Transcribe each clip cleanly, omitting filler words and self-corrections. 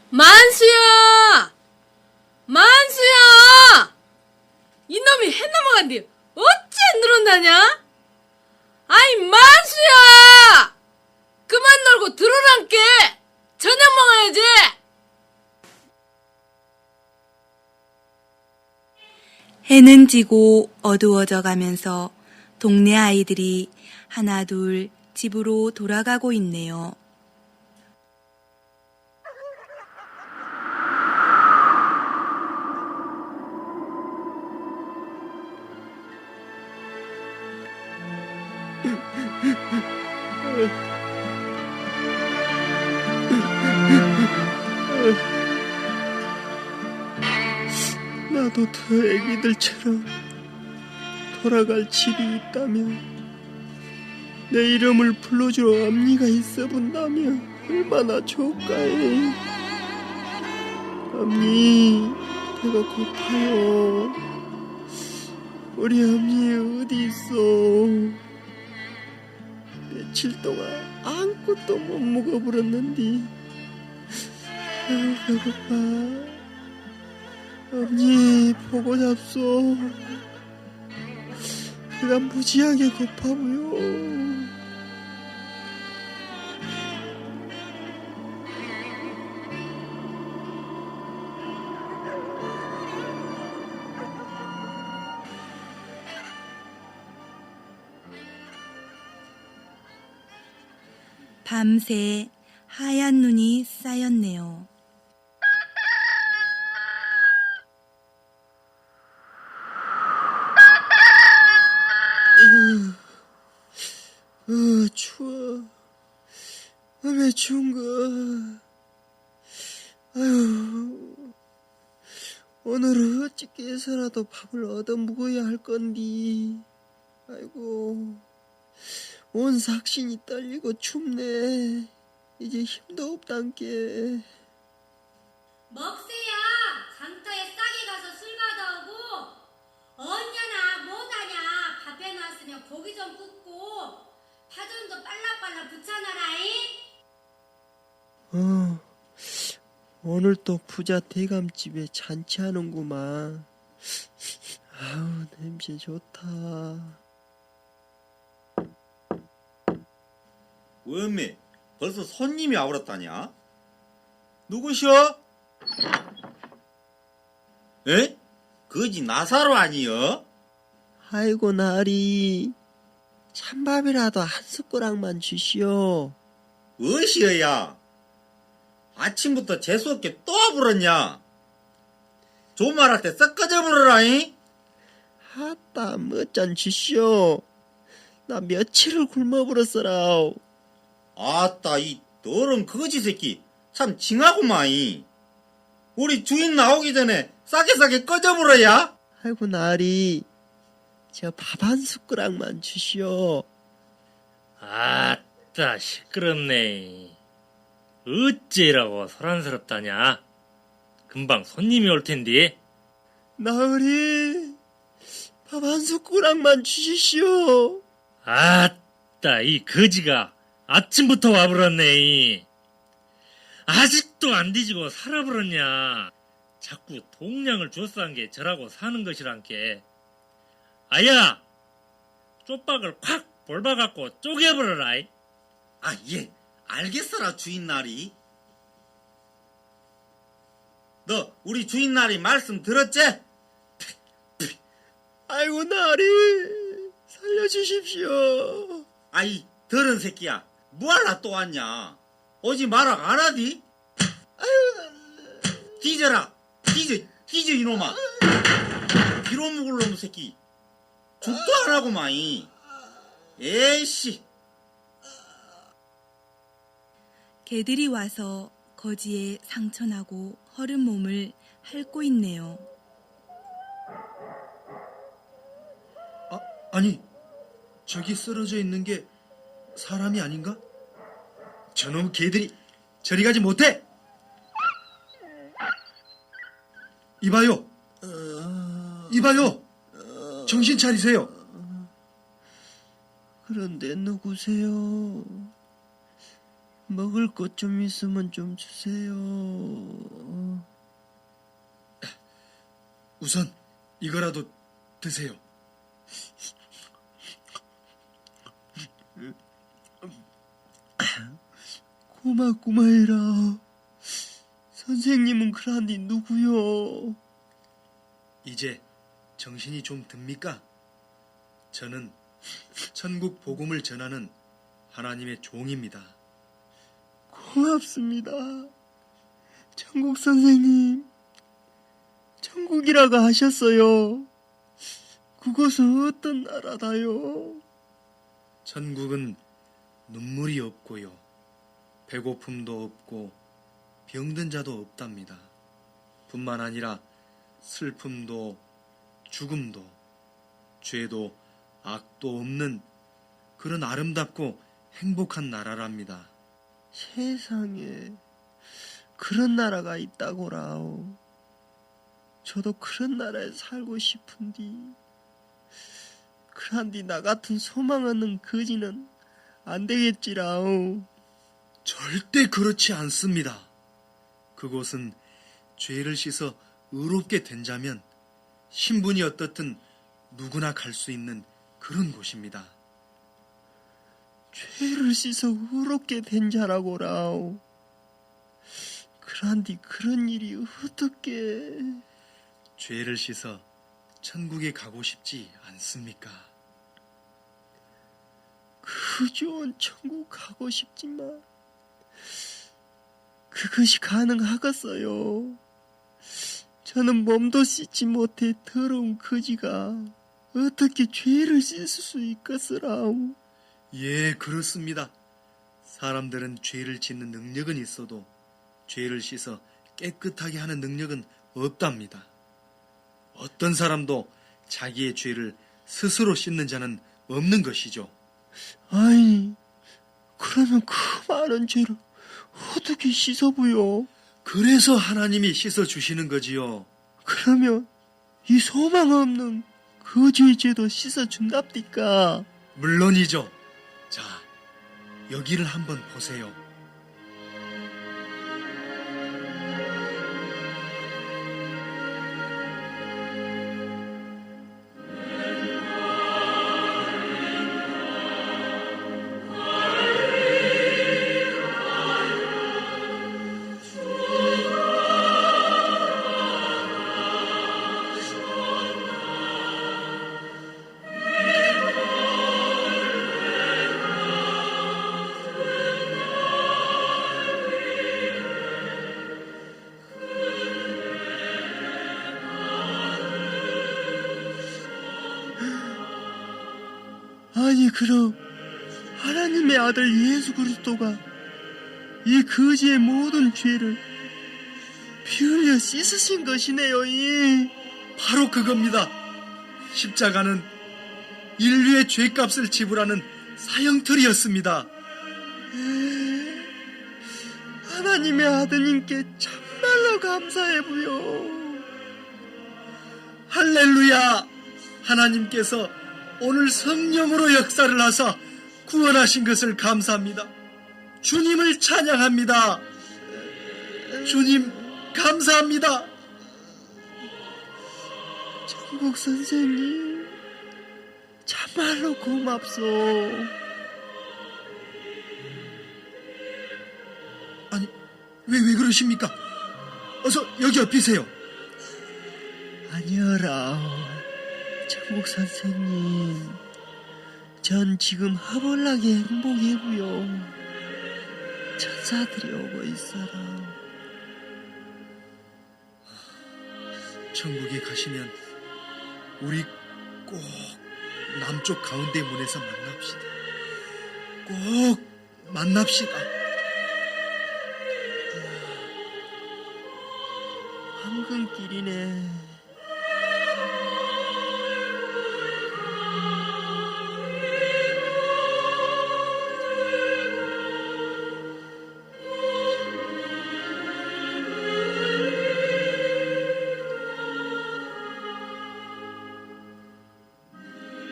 만수야! 만수야! 이놈이 해 넘어간디 어째 안 들어온다냐? 아이 만수야! 그만 놀고 들어란께! 저녁 먹어야지! 해는 지고 어두워져 가면서 동네 아이들이 하나 둘 집으로 돌아가고 있네요. 나도 더 애기들처럼 돌아갈 집이 있다면, 내 이름을 불러주러 앞니가 있어 본다면 얼마나 좋을까요? 앞니, 배가 고파요. 우리 앞니 어디 있어? 며칠 동안 아무것도 못 먹어버렸는데 아유 배고파. 앞니 보고 잡소. 배가 무지하게 고파 보여. 밤새 하얀 눈이 쌓였네요. 추워. 왜 추운가? 아유, 오늘은 어찌게 해서라도 밥을 얻어 먹어야 할 건디. 아이고, 온 삭신이 떨리고 춥네. 이제 힘도 없단께. 먹세야. 장터에 싸게 가서 술 받아오고, 언제나 못하냐. 밥해 놨으면 고기 좀 굽고 파전도 빨라빨라 붙여놔라잉. 오늘 또 부자 대감집에 잔치하는구만. 아우, 냄새 좋다. 원매, 벌써 손님이 와버렸다냐? 누구시오? 에? 거지 나사로 아니여? 아이고, 나리. 찬밥이라도 한 숟가락만 주시오. 어시여야? 아침부터 재수없게 또 와버렸냐? 좋은 말 할 때 썩 꺼져버려라잉? 아따, 멋잔 주시오. 나 며칠을 굶어버렸어라. 아따, 이 더러운 거지 새끼 참 징하구마이. 우리 주인 나오기 전에 싸게 꺼져버려야? 아이고, 나리. 저 밥 한 숟가락만 주시오. 아따 시끄럽네. 어째라고 소란스럽다냐. 금방 손님이 올 텐데. 나으리, 밥 한 숟가락만 주시오. 아따 이 거지가 아침부터 와버렸네. 아직도 안 뒤지고 살아버렸냐. 자꾸 동량을 줬싼 게 저라고 사는 것이란께. 아야, 쪽박을 콱 볼박갖고 쪼개버려라. 아, 예, 알겠어라 주인 나리. 너 우리 주인 나리 말씀 들었지? 아이고, 나리, 살려주십시오. 아이 더러운 새끼야, 뭐할라 또 왔냐? 오지 마라 안 하디? 뒤져라, 뒤져 이놈아. 빌어먹을 놈 새끼 죽도 안 하고 마이. 에이씨. 개들이 와서 거지의 상처나고 허른 몸을 핥고 있네요. 아니, 저기 쓰러져 있는 게 사람이 아닌가? 저놈 개들이 저리 가지 못해! 이봐요! 이봐요! 정신 차리세요! 그런데 누구세요? 먹을 것 좀 있으면 좀 주세요. 우선 이거라도 드세요. 고맙구마이라. 선생님은 그란디 누구요? 이제 정신이 좀 듭니까? 저는 천국 복음을 전하는 하나님의 종입니다. 고맙습니다. 천국 선생님, 천국이라고 하셨어요. 그곳은 어떤 나라다요? 천국은 눈물이 없고요. 배고픔도 없고 병든 자도 없답니다. 뿐만 아니라 슬픔도 죽음도 죄도 악도 없는 그런 아름답고 행복한 나라랍니다. 세상에 그런 나라가 있다고라오. 저도 그런 나라에 살고 싶은디. 그란디 나 같은 소망 없는 거지는 안 되겠지라오. 절대 그렇지 않습니다. 그곳은 죄를 씻어 의롭게 된 자면 신분이 어떻든 누구나 갈 수 있는 그런 곳입니다. 죄를 씻어 의롭게 된 자라고라오. 그란디 그런 일이 어떻게... 죄를 씻어 천국에 가고 싶지 않습니까? 그 좋은 천국 가고 싶지만 그것이 가능하겠어요? 저는 몸도 씻지 못해 더러운 거지가 어떻게 죄를 씻을 수 있겠으라오? 예, 그렇습니다. 사람들은 죄를 짓는 능력은 있어도 죄를 씻어 깨끗하게 하는 능력은 없답니다. 어떤 사람도 자기의 죄를 스스로 씻는 자는 없는 것이죠. 아이, 그러면 그 많은 죄를 어떻게 씻어부요? 그래서 하나님이 씻어 주시는 거지요. 그러면 이 소망 없는 그 죄도 씻어준답니까? 물론이죠. 자, 여기를 한번 보세요. 아니 그럼 하나님의 아들 예수 그리스도가 이 거지의 모든 죄를 피 흘려 씻으신 것이네요. 바로 그겁니다. 십자가는 인류의 죄값을 지불하는 사형틀이었습니다. 하나님의 아드님께 참말로 감사해부요. 할렐루야! 하나님께서 오늘 성령으로 역사를 하사 구원하신 것을 감사합니다. 주님을 찬양합니다. 주님 감사합니다. 천국 선생님 참말로 고맙소. 아니 왜 그러십니까? 어서 여기 엎이세요. 아니어라 천국 선생님, 전 지금 허벌나게 행복해부요. 천사들이 오고 있어라. 천국에 가시면 우리 꼭 남쪽 가운데 문에서 만납시다. 꼭 만납시다. 황금길이네.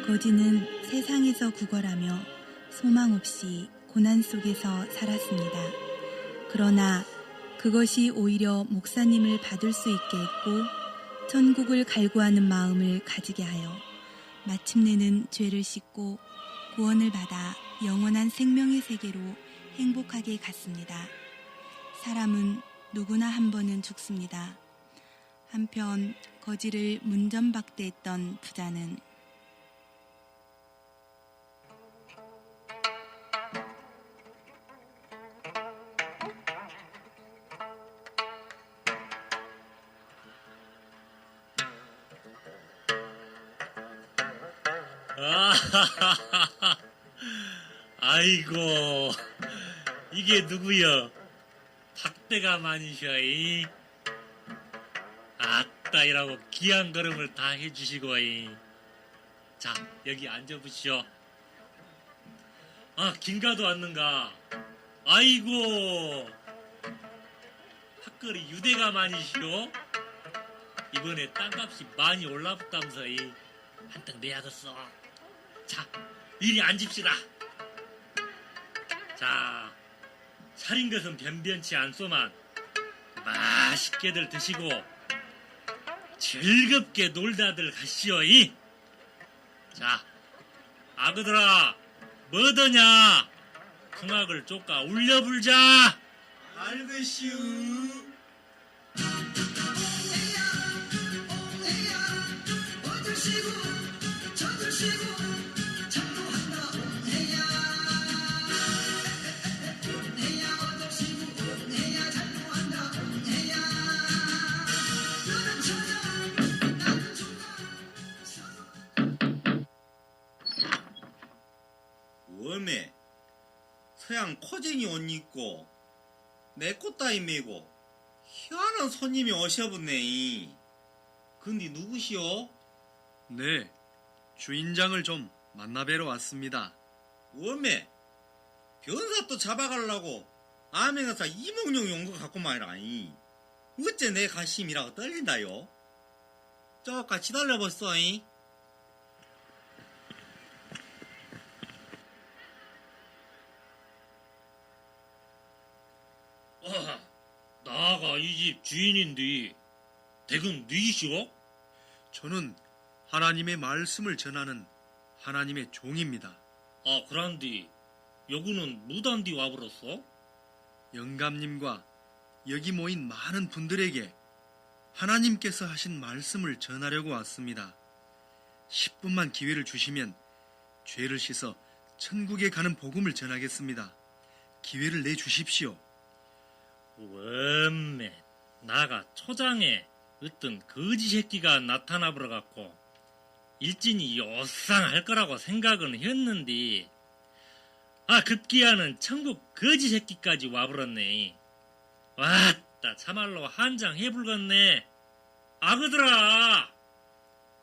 거지는 세상에서 구걸하며 소망 없이 고난 속에서 살았습니다. 그러나 그것이 오히려 목사님을 받을 수 있게 했고 천국을 갈구하는 마음을 가지게 하여 마침내는 죄를 씻고 구원을 받아 영원한 생명의 세계로 행복하게 갔습니다. 사람은 누구나 한 번은 죽습니다. 한편 거지를 문전박대했던 부자는 아이고, 이게 누구여? 박대가 많으셔이. 아따, 이라고 귀한 걸음을 다 해주시고이. 자, 여기 앉아보시오. 아, 김가도 왔는가? 아이고, 학거리 유대가 많으시오. 이번에 땅값이 많이 올라붙다면서이. 한턱 내야겠어. 자, 이리 앉읍시다. 자, 차린 것은 변변치 않소만 맛있게들 드시고 즐겁게 놀다들 가시오이. 자, 아그들아, 뭐더냐? 풍악을 쫓가 울려불자. 알겠슈. 웜에 서양 코쟁이 옷 입고 내 꽃다이 메고 희한한 손님이 오셔붙네. 근데 누구시오? 네, 주인장을 좀 만나뵈러 왔습니다. 웜에 변사 또 잡아가려고 아맹아사 이몽룡 용거 갖고 말이라니. 어째 내 가심이라고 떨린다요? 쪼까 기다려봤어잉. 나가 이 집 주인인데 대금 누이시오? 저는 하나님의 말씀을 전하는 하나님의 종입니다. 아, 그란디 여구는 무단디 와버렸어? 영감님과 여기 모인 많은 분들에게 하나님께서 하신 말씀을 전하려고 왔습니다. 10분만 기회를 주시면 죄를 씻어 천국에 가는 복음을 전하겠습니다. 기회를 내주십시오. 웜매 나가 초장에 어떤 거지 새끼가 나타나 버려갖고 일진이 요상할 거라고 생각은 했는데 급기야는 천국 거지 새끼까지 와버렸네. 왔다, 참말로 한장 해불겠네. 아그들아,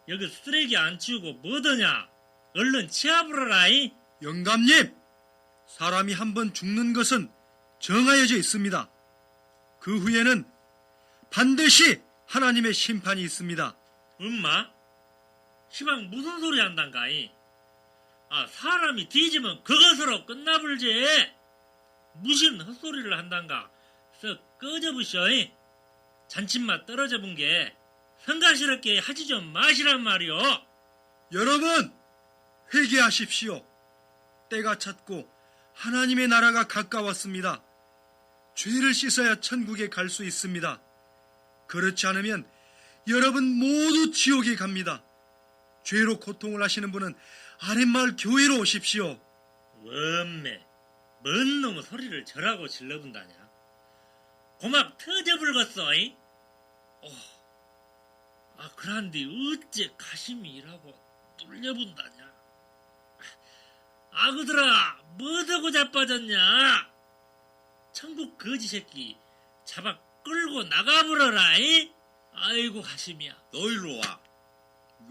여기 쓰레기 안 치우고 뭐더냐? 얼른 치아부러라이. 영감님! 사람이 한번 죽는 것은 정하여져 있습니다. 그 후에는 반드시 하나님의 심판이 있습니다. 엄마? 시방 무슨 소리 한단가이? 사람이 뒤지면 그것으로 끝나불지. 무슨 헛소리를 한단가. 썩 꺼져부셔. 잔칫맛 떨어져 본 게 성가스럽게 하지 좀 마시란 말이오. 여러분, 회개하십시오. 때가 찼고 하나님의 나라가 가까웠습니다. 죄를 씻어야 천국에 갈 수 있습니다. 그렇지 않으면 여러분 모두 지옥에 갑니다. 죄로 고통을 하시는 분은 아랫마을 교회로 오십시오. 웜매, 뭔 놈의 소리를 저라고 질러본다냐? 고막 터져불겠어. 그란디 어째 가심이 이라고 뚫려본다냐? 아그들아, 뭐더고 자빠졌냐? 천국 거지 새끼 잡아 끌고 나가버려라. 아이고 가심이야. 너 일로 와.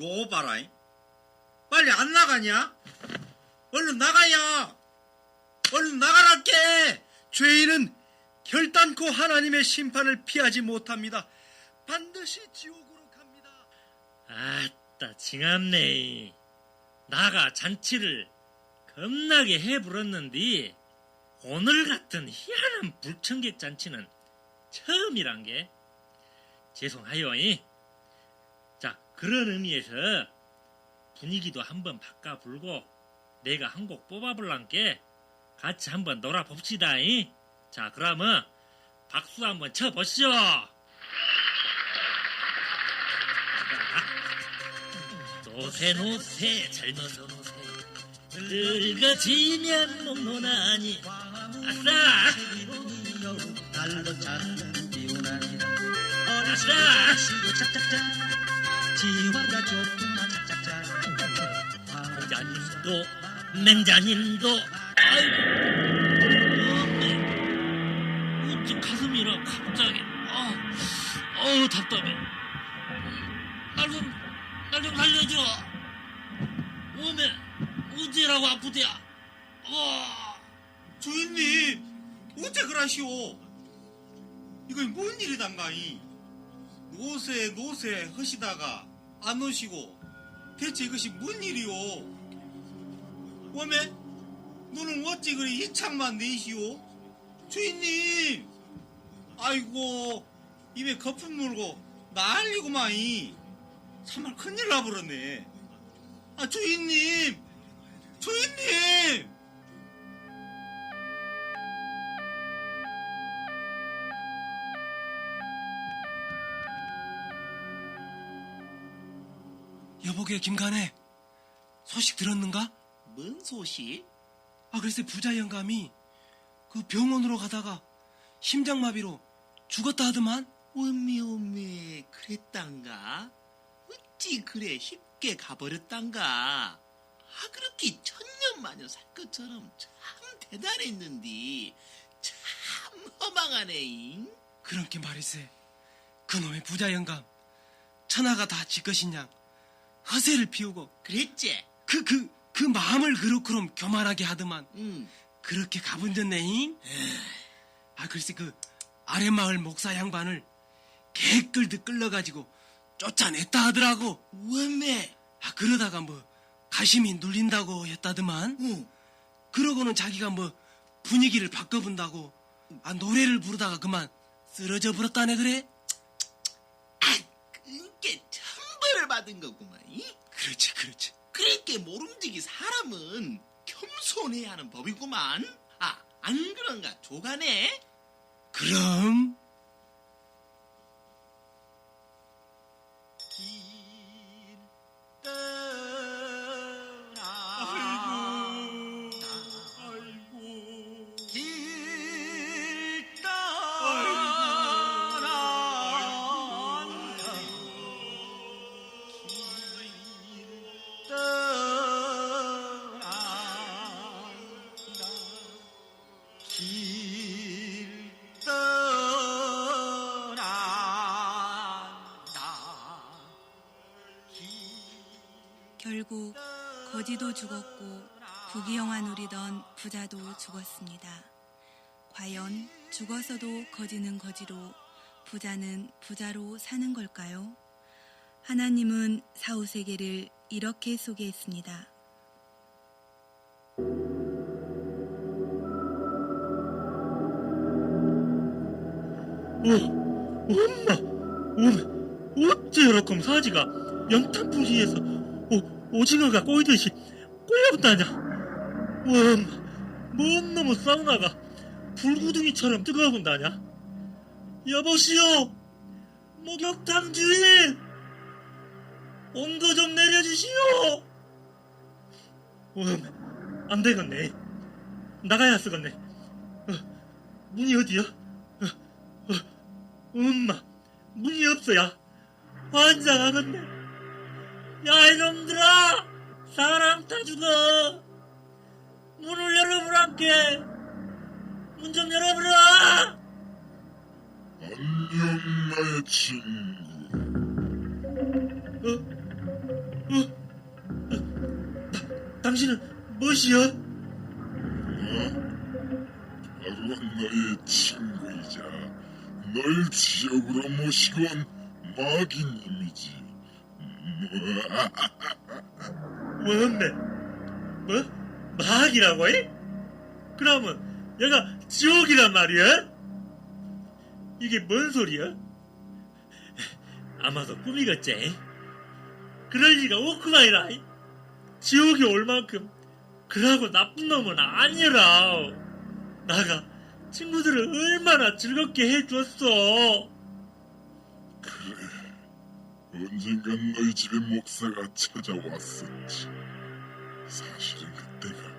요 봐라. 빨리 안 나가냐? 얼른 나가야. 얼른 나가랄게. 죄인은 결단코 하나님의 심판을 피하지 못합니다. 반드시 지옥으로 갑니다. 아따, 징합네. 나가 잔치를 겁나게 해부렸는데 오늘 같은 희한한 불청객 잔치는 처음이란 게 죄송하요. 자, 그런 의미에서 분위기도 한번 바꿔 불고 내가 한 곡 뽑아볼란께 같이 한번 놀아봅시다. 자, 그러면 박수 한번 쳐보시죠. 노세 노세 젊어서 노세 늙어지면 몽롱하니 아싸 달로 찾는 기운아니 아싸 지화가 좋구나 짝짝짝 공자님도 맹자님도 아이고 어째 가슴이라 갑자기 답답해. 날 좀 살려줘. 오메 어째라고 아프대야. 주인님, 어째 그러시오? 이거 뭔 일이단가이? 노세 하시다가 안 오시고 대체 이것이 뭔 일이오? 오메 너는 어찌 그리 이창만 내시오? 주인님, 아이고 입에 거품 물고 난리구만이. 참말 큰일 나버렸네. 아 주인님. 여보게 김간에 소식 들었는가? 뭔 소식? 글쎄 부자 영감이 그 병원으로 가다가 심장마비로 죽었다 하더만. 어메 그랬단가? 어찌 그래 쉽게 가버렸단가? 그렇게 천년마녀 살 것처럼 참 대단했는디 참 허망하네잉. 그렇게 말이세. 그놈의 부자 영감 천하가 다 지 것이냐 허세를 피우고 그랬지? 그 마음을 그렇게럼 교만하게 하더만. 그렇게 가본졌네잉. 글쎄 그 아랫마을 목사 양반을 개끌듯 끌러가지고 쫓아냈다 하더라고. 어메. 그러다가 뭐 가심이 눌린다고 했다더만. 그러고는 자기가 뭐 분위기를 바꿔본다고 노래를 부르다가 그만 쓰러져 버렸다네 그래. 그게 천벌을 받은 거구만. 그렇지. 그렇게 모름지기 사람은 겸손해야 하는 법이구만. 안 그런가 조가네? 그럼 결국 거지도 죽었고 부귀영화 누리던 부자도 죽었습니다. 과연 죽어서도 거지는 거지로 부자는 부자로 사는 걸까요? 하나님은 사후세계를 이렇게 소개했습니다. 엄마, 어째 이렇게 사지가 연탄불이에서 오징어가 꼬이듯이 꼬여본다냐. 엄마, 뭔 놈의 사우나가 불구덩이처럼 뜨거운다냐. 여보시오, 목욕탕 주인, 온도 좀 내려주시오. 안 되겠네. 나가야 쓰겠네. 문이 어디야? 엄마, 문이 없어야 환장하겠네. 야 이놈들아, 사람 다 죽어. 문을 열어보란께. 문 좀 열어보라. 안녕 나의 친구. 당신은 무엇이여? 바로 너의 친구이자 널 지역으로 모시고 온 마귀님이지. 뭔데? 뭐? 마귀라고 해? 그러면 여가 지옥이란 말이야? 이게 뭔 소리야? 아마도 꿈이겠지. 그럴 리가 없구만이라. 지옥이 올 만큼 그러고 나쁜 놈은 아니라. 나가 친구들을 얼마나 즐겁게 해줬어. 그래, 언젠간 너희 집에 목사가 찾아왔었지. 사실은 그때가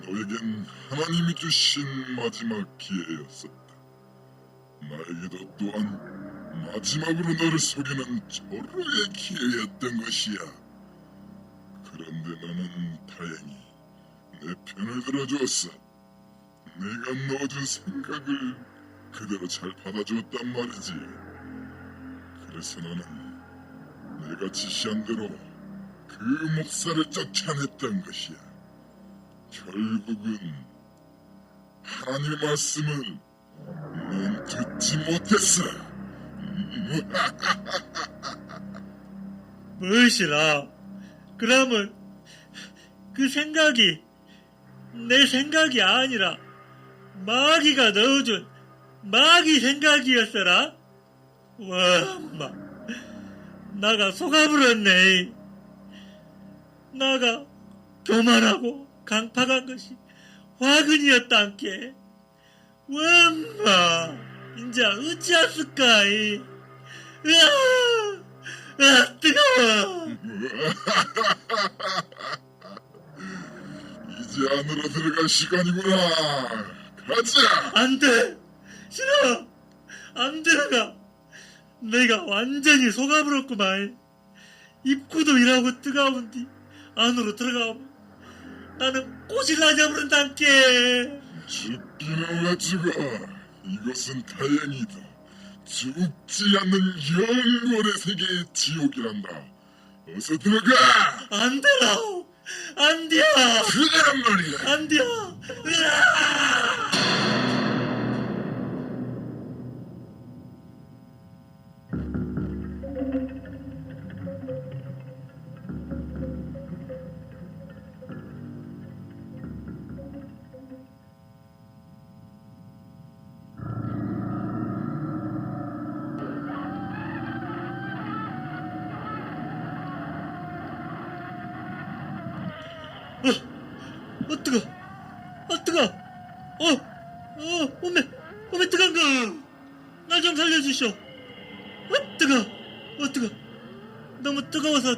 너에겐 하나님이 주신 마지막 기회였었다. 나에게도 또한 마지막으로 너를 속이는 절호의 기회였던 것이야. 그런데 너는 다행히 내 편을 들어주었어. 내가 넣어준 생각을 그대로 잘 받아주었단 말이지. 그래서 너는 내가 지시한 대로 그 목사를 쫓아냈던 것이야. 결국은 하나님의 말씀을 넌 듣지 못했어. 무엇이라? 그러면 그 생각이 내 생각이 아니라 마귀가 넣어준 마귀 생각이었어라? 와, 엄마, 나가 속아버렸네. 나가 교만하고 강팍한 것이 화근이었단께. 와, 엄마, 이제 어찌하실까이. 뜨거워. 이제 안으로 들어갈 시간이구나. 가자. 안 돼. 싫어. 안 들어가. 내가 완전히 속아버렸구만. 입구도 일하고 뜨거운디 안으로 들어가면 나는 꽃이 나져버린단께. 죽기는 왜 죽어. 이것은 다행이다. 죽지 않는 영원의 세계의 지옥이란다. 어서 들어가. 안 돼요. 안 돼. 들어가란 말이야. 안 돼. 뜨거. 어메 뜨거운 거. 날 좀 살려주시오. 뜨거. 너무 뜨거워서.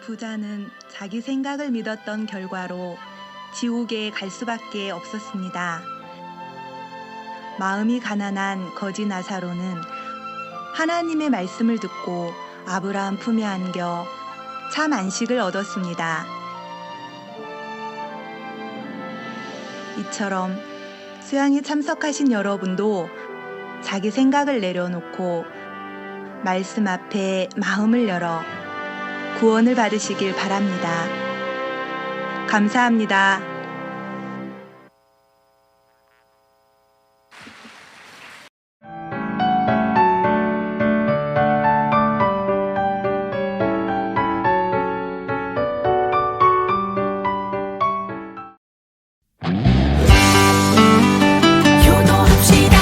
부자는 자기 생각을 믿었던 결과로 지옥에 갈 수밖에 없었습니다. 마음이 가난한 거지 나사로는 하나님의 말씀을 듣고 아브라함 품에 안겨 참 안식을 얻었습니다. 이처럼 수양에 참석하신 여러분도 자기 생각을 내려놓고 말씀 앞에 마음을 열어 구원을 받으시길 바랍니다. 감사합니다. 효도합시다.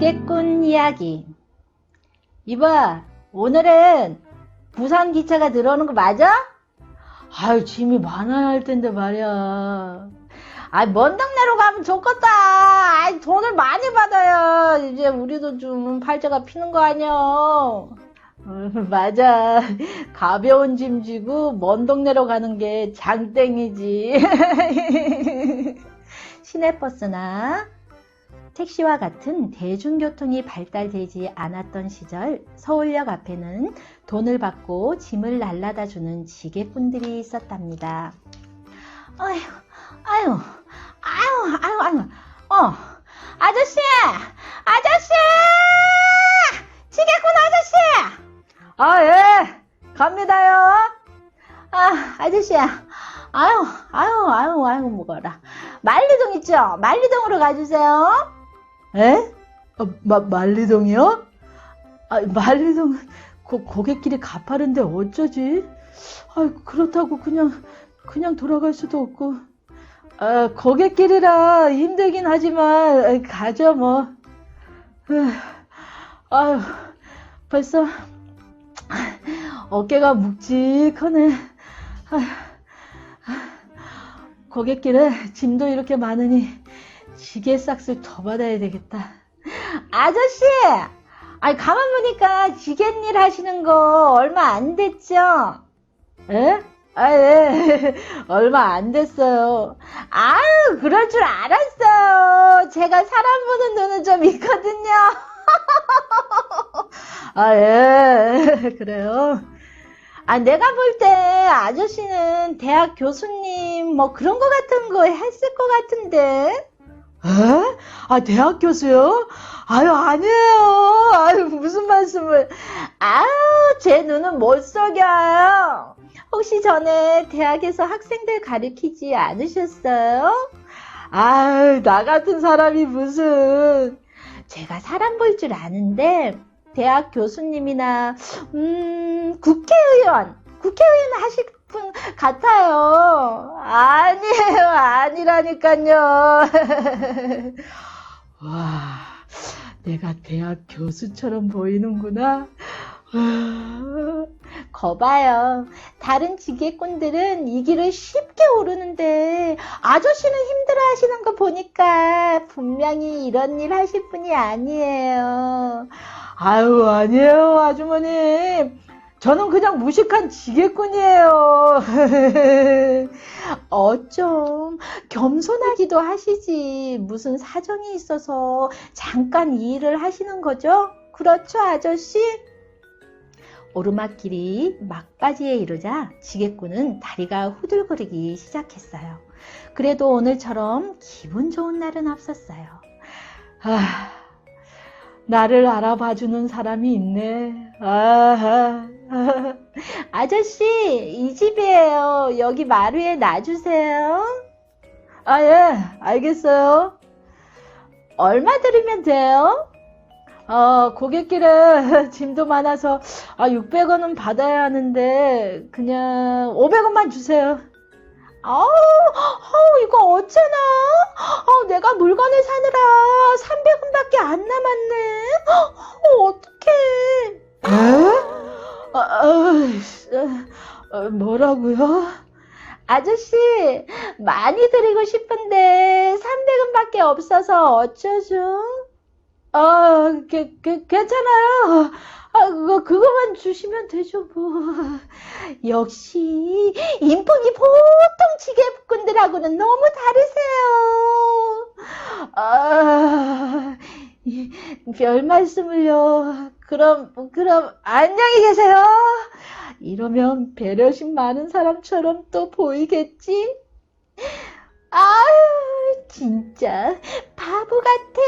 지게꾼 이야기. 이봐, 오늘은 부산 기차가 들어오는 거 맞아? 아유, 짐이 많아야 할 텐데 말이야. 아이, 먼 동네로 가면 좋겠다. 아이, 돈을 많이 받아야 이제 우리도 좀 팔자가 피는 거 아니야. 맞아. 가벼운 짐 지고 먼 동네로 가는 게 장땡이지. 시내버스나 택시와 같은 대중교통이 발달되지 않았던 시절 서울역 앞에는 돈을 받고 짐을 날라다 주는 지게꾼들이 있었답니다. 아유, 아유, 아유, 아유, 아유, 아저씨! 아저씨! 지게꾼 아저씨! 아, 예, 갑니다요. 아, 아저씨야. 아유, 먹어라. 만리동 있죠? 만리동으로 가주세요. 에? 만리동이요? 아, 만리동은 고객길이 가파른데 어쩌지? 아, 그렇다고 그냥 돌아갈 수도 없고. 아, 고객길이라 힘들긴 하지만 가죠 뭐. 아유, 벌써 어깨가 묵직하네. 고객길에 짐도 이렇게 많으니 지게 싹쓸 더 받아야 되겠다. 아저씨! 아니, 가만 보니까 지게일 하시는 거 얼마 안 됐죠? 에? 아, 예. 얼마 안 됐어요. 아유, 그럴 줄 알았어요. 제가 사람 보는 눈은 좀 있거든요. 아, 예. 그래요. 아, 내가 볼 때 아저씨는 대학 교수님 뭐 그런 거 같은 거 했을 것 같은데. 에? 아, 대학 교수요? 아유, 아니에요. 아유, 무슨 말씀을. 아유, 제 눈은 못 속여요. 혹시 전에 대학에서 학생들 가르치지 않으셨어요? 아유, 나 같은 사람이 무슨. 제가 사람 볼 줄 아는데 대학 교수님이나 국회의원 하실 분 같아요. 아니에요, 아니라니까요. 와, 내가 대학 교수처럼 보이는구나. 거봐요. 다른 지게꾼들은 이 길을 쉽게 오르는데 아저씨는 힘들어 하시는 거 보니까 분명히 이런 일 하실 분이 아니에요. 아유, 아니에요, 아주머니. 저는 그냥 무식한 지게꾼이에요. 어쩜 겸손하기도 하시지. 무슨 사정이 있어서 잠깐 이 일을 하시는 거죠? 그렇죠, 아저씨? 오르막길이 막바지에 이르자 지게꾼은 다리가 후들거리기 시작했어요. 그래도 오늘처럼 기분 좋은 날은 없었어요. 아, 나를 알아봐주는 사람이 있네. 아저씨, 이 집이에요. 여기 마루에 놔주세요. 아, 예, 알겠어요. 얼마 드리면 돼요? 고객길에 짐도 많아서 600원은 받아야 하는데 그냥 500원만 주세요. 이거 어쩌나? 내가 물건을 사느라 300원밖에 안 남았네. 어떡해? 뭐라고요? 아저씨, 많이 드리고 싶은데 300원밖에 없어서 어쩌죠? 괜찮아요. 그거만 주시면 되죠, 뭐. 역시, 인품이 보통 지게꾼들하고는 너무 다르세요. 별 말씀을요. 그럼, 안녕히 계세요. 이러면 배려심 많은 사람처럼 또 보이겠지? 아유, 진짜, 바보 같아.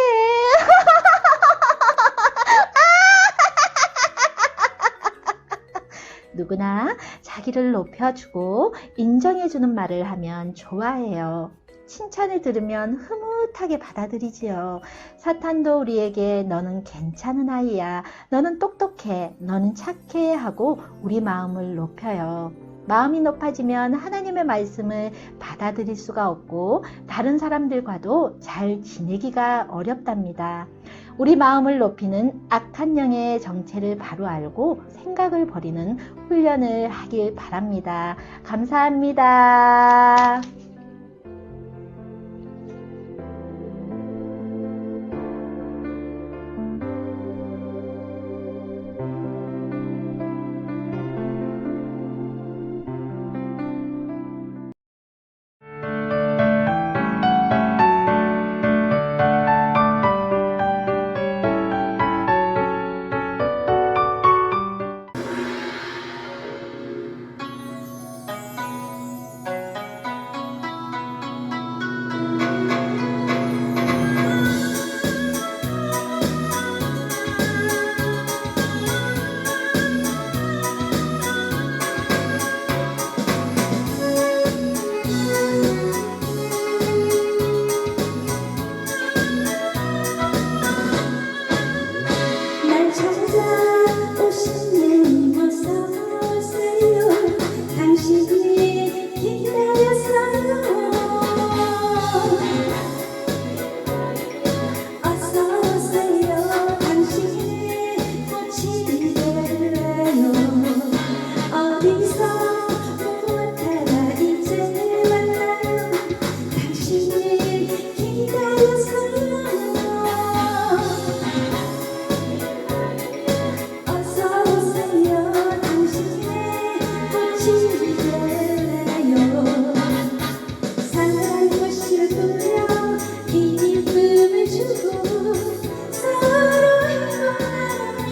누구나 자기를 높여주고 인정해주는 말을 하면 좋아해요. 칭찬을 들으면 흐뭇하게 받아들이지요. 사탄도 우리에게 너는 괜찮은 아이야, 너는 똑똑해, 너는 착해 하고 우리 마음을 높여요. 마음이 높아지면 하나님의 말씀을 받아들일 수가 없고 다른 사람들과도 잘 지내기가 어렵답니다. 우리 마음을 높이는 악한 영의 정체를 바로 알고 생각을 버리는 훈련을 하길 바랍니다. 감사합니다. 날 찾아오신 님 어서 오세요. 당신이 기다렸어요. 어서 오세요. 당신이 꽃이 될래요. 어디서 무엇하다 이제 만나요. 당신이 기다렸어요. 어서 오세요. 당신의 꽃이 될래요. 사랑한 꽃을 뿌려 기쁨을 주고 서로 행복하며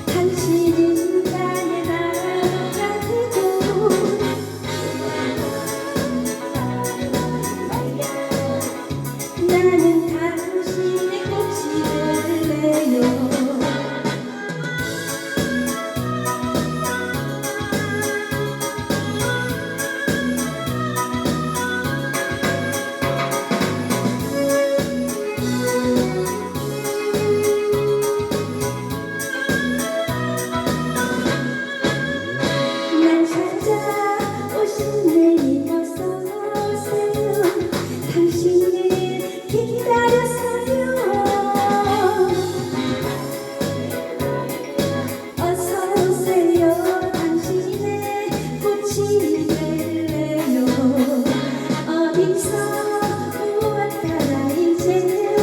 당신은 나의 나무가 되고 나는 당신의 꽃이 될래요. 날 찾아오신 내 어서 오세요. 당신을 기다렸어요. 어서 오세요. 당신의 꽃이 될래요. 어디서 무엇하다 이제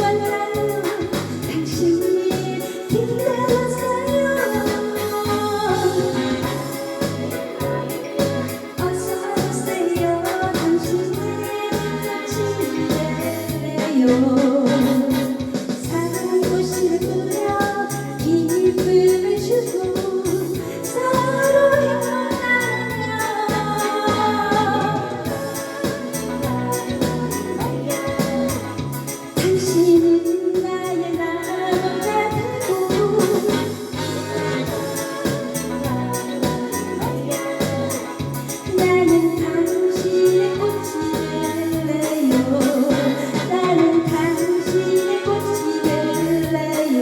왔나요. 당신이 기다렸어요. 어서 오세요. 당신의 꽃이 될래요. 사랑 꽃을 뿌려 기쁨을 주고 서로 행복하며 당신은 나의 나무가 되고 나는 당신의 꽃이 될래요. 나는 당신의 꽃이 될래요.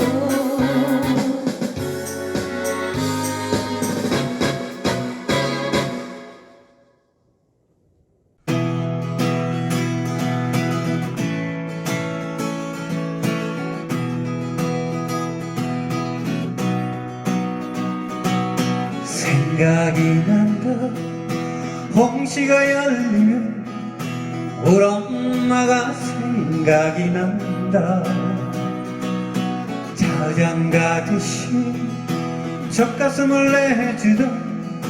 생각이 난다. 홍시가 열리면 우리 엄마가 생각이 난다. 자장 가듯이 젖가슴을 내주던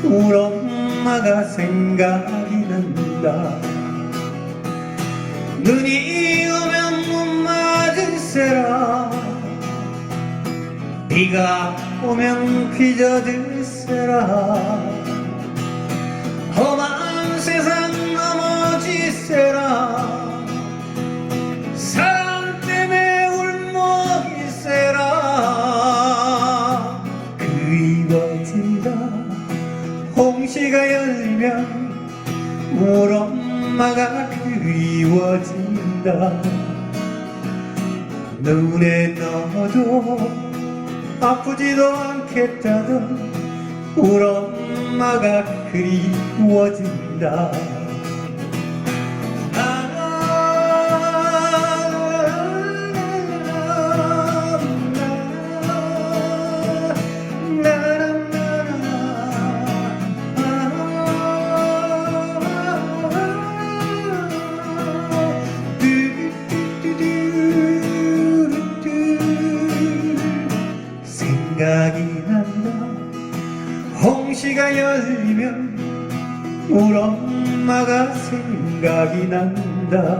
우리 엄마가 생각이 난다. 눈이 오면 못 맞을세라. 비가 오면 비 젖을세라. 험한 세상 넘어지세라. 사랑 때문에 울먹이세라. 그리워지다. 홍시가 열리면 우리 엄마가 그리워진다. 눈에 넣어도 아프지도 않겠다던 우리 엄마가 그리워진다. 홍시가 열리면 우리 엄마가 생각이 난다.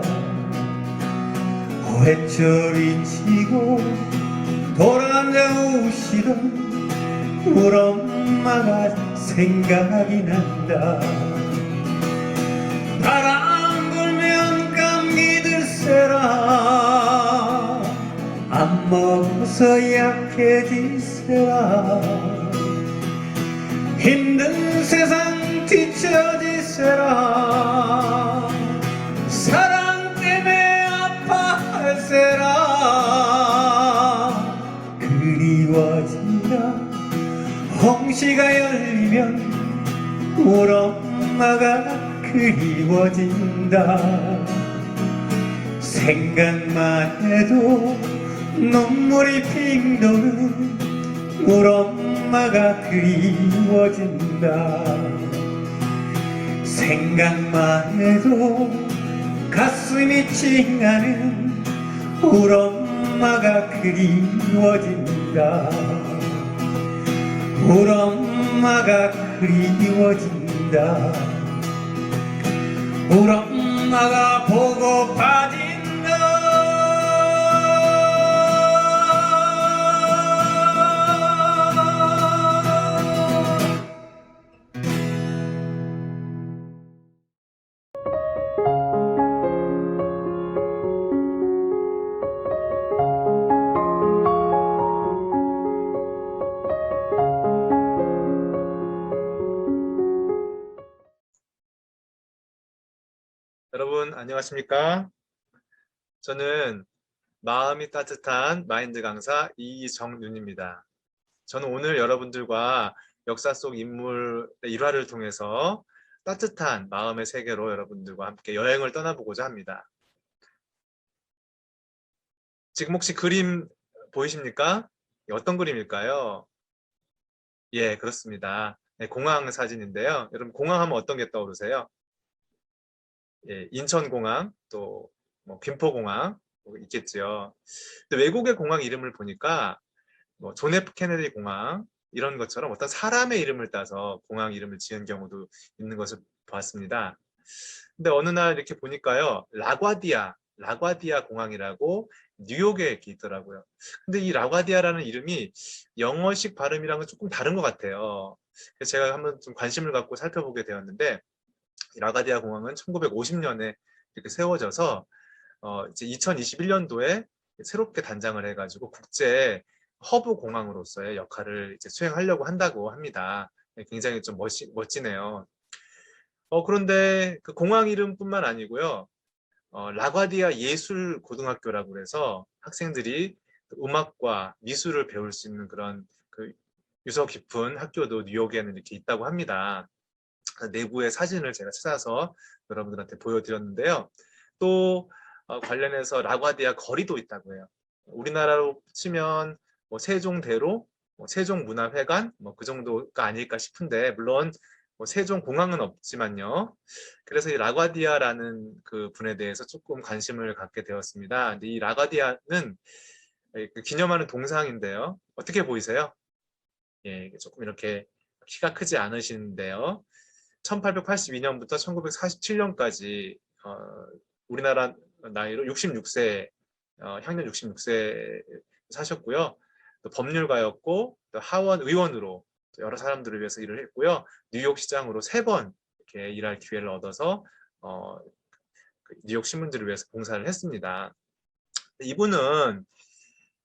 회초리 치고 돌아앉아 우시던 우리 엄마가 생각이 난다. 바람 불면 감기 들세라. 안 먹어서 약해지세라. 힘든 세상 뒤처지세라. 사랑 때문에 아파할세라. 그리워진다. 홍시가 열리면 우리 엄마가 그리워진다. 생각만 해도 눈물이 핑 도는 우리 엄마가 그리워진다. 생각만 해도 가슴이 찡하는 우리 엄마가 그리워진다. 우리 엄마가 그리워진다. 우리 엄마가 보고파진다. 여러분 안녕하십니까? 저는 마음이 따뜻한 마인드 강사 이정윤입니다. 저는 오늘 여러분들과 역사 속 인물의 일화를 통해서 따뜻한 마음의 세계로 여러분들과 함께 여행을 떠나보고자 합니다. 지금 혹시 그림 보이십니까? 어떤 그림일까요? 예, 그렇습니다. 네, 공항 사진인데요. 여러분 공항 하면 어떤 게 떠오르세요? 예, 인천공항, 또 뭐 김포공항 있겠죠. 근데 외국의 공항 이름을 보니까 뭐 존 F 케네디 공항 이런 것처럼 어떤 사람의 이름을 따서 공항 이름을 지은 경우도 있는 것을 보았습니다. 근데 어느 날 이렇게 보니까요, 라과디아 공항이라고 뉴욕에 이렇게 있더라고요. 근데 이 라과디아라는 이름이 영어식 발음이랑은 조금 다른 것 같아요. 그래서 제가 한번 좀 관심을 갖고 살펴보게 되었는데, 라과디아 공항은 1950년에 이렇게 세워져서 이제 2021년도에 새롭게 단장을 해가지고 국제 허브 공항으로서의 역할을 이제 수행하려고 한다고 합니다. 굉장히 좀 멋지네요. 그런데 그 공항 이름뿐만 아니고요, 라과디아 예술고등학교라고 해서 학생들이 음악과 미술을 배울 수 있는 그런 그 유서 깊은 학교도 뉴욕에는 이렇게 있다고 합니다. 내부의 사진을 제가 찾아서 여러분들한테 보여드렸는데요. 또 관련해서 라과디아 거리도 있다고 해요. 우리나라로 치면 뭐 세종대로, 뭐 세종문화회관 그 정도가 아닐까 싶은데, 물론 뭐 세종공항은 없지만요. 그래서 이 라과디아라는 그 분에 대해서 조금 관심을 갖게 되었습니다. 근데 이 라과디아는 기념하는 동상인데요. 어떻게 보이세요? 예, 조금 이렇게 키가 크지 않으신데요. 1882년부터 1947년까지 우리나라 나이로 66세, 향년 66세 사셨고요. 또 법률가였고, 또 하원 의원으로 여러 사람들을 위해서 일을 했고요. 뉴욕 시장으로 3번 이렇게 일할 기회를 얻어서 뉴욕 신문들을 위해서 봉사를 했습니다. 이분은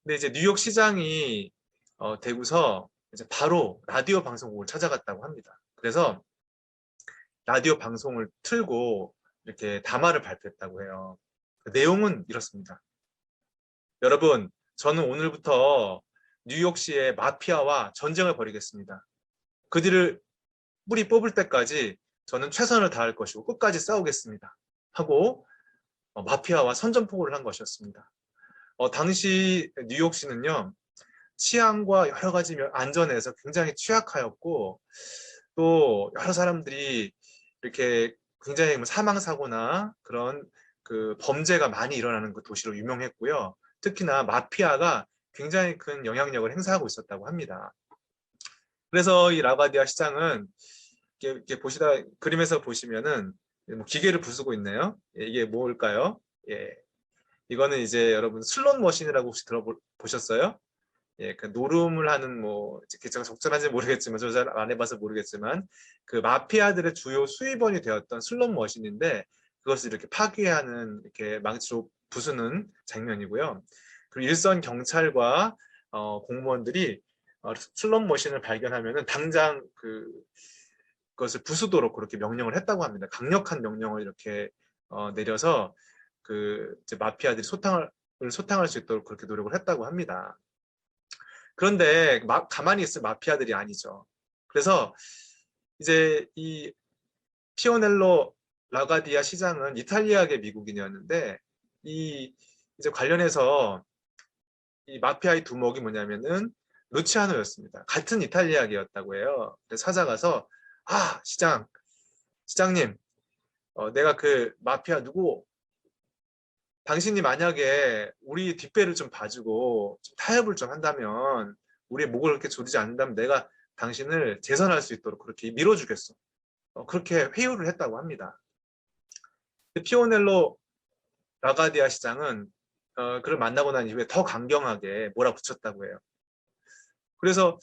근데 이제 뉴욕 시장이 되고서 이제 바로 라디오 방송국을 찾아갔다고 합니다. 그래서 라디오 방송을 틀고 이렇게 담화를 발표했다고 해요. 그 내용은 이렇습니다. 여러분, 저는 오늘부터 뉴욕시의 마피아와 전쟁을 벌이겠습니다. 그들을 뿌리 뽑을 때까지 저는 최선을 다할 것이고 끝까지 싸우겠습니다. 하고 마피아와 선전포고를 한 것이었습니다. 당시 뉴욕시는요, 치안과 여러 가지 안전에서 굉장히 취약하였고, 또 여러 사람들이 이렇게 굉장히 사망사고나 그런 그 범죄가 많이 일어나는 그 도시로 유명했고요. 특히나 마피아가 굉장히 큰 영향력을 행사하고 있었다고 합니다. 그래서 이 라가디아 시장은 이렇게 보시다 그림에서 보시면은 뭐 기계를 부수고 있네요. 예, 이게 뭘까요? 예, 이거는 이제 여러분 슬롯 머신이라고 혹시 들어보셨어요? 예, 그 노름을 하는 뭐 제가 적절한지 모르겠지만 저 잘 안 해봐서 모르겠지만 그 마피아들의 주요 수입원이 되었던 슬롯 머신인데 그것을 이렇게 파괴하는 이렇게 망치로 부수는 장면이고요. 그리고 일선 경찰과 공무원들이 슬롯 머신을 발견하면은 당장 그것을 부수도록 그렇게 명령을 했다고 합니다. 강력한 명령을 이렇게 내려서 이제 마피아들이 소탕할 수 있도록 그렇게 노력을 했다고 합니다. 그런데 가만히 있을 마피아들이 아니죠. 그래서 이제 이 피오넬로 라가디아 시장은 이탈리아계 미국인이었는데 이제 관련해서 이 마피아의 두목이 뭐냐면은 루치아노였습니다. 같은 이탈리아계였다고 해요. 그래서 찾아가서 시장님, 내가 그 마피아 누구 당신이 만약에 우리 뒷배를 좀 봐주고 좀 타협을 좀 한다면 우리의 목을 그렇게 조르지 않는다면 내가 당신을 재선할 수 있도록 그렇게 밀어주겠어. 그렇게 회유를 했다고 합니다. 피오넬로 라가디아 시장은 그를 만나고 난 이후에 더 강경하게 몰아붙였다고 해요. 그래서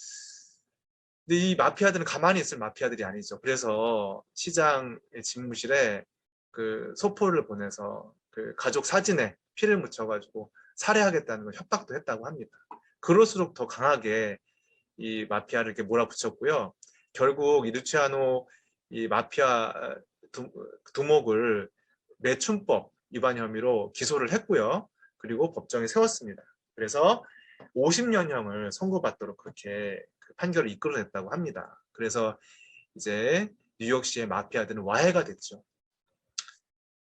근데 이 마피아들은 가만히 있을 마피아들이 아니죠. 그래서 시장의 집무실에 그 소포를 보내서 그 가족 사진에 피를 묻혀가지고 살해하겠다는 걸 협박도 했다고 합니다. 그럴수록 더 강하게 이 마피아를 이렇게 몰아붙였고요. 결국 이 루치아노 이 마피아 두목을 매춘법 위반 혐의로 기소를 했고요. 그리고 법정에 세웠습니다. 그래서 50년형을 선고받도록 그렇게 그 판결을 이끌어냈다고 합니다. 그래서 이제 뉴욕시의 마피아들은 와해가 됐죠.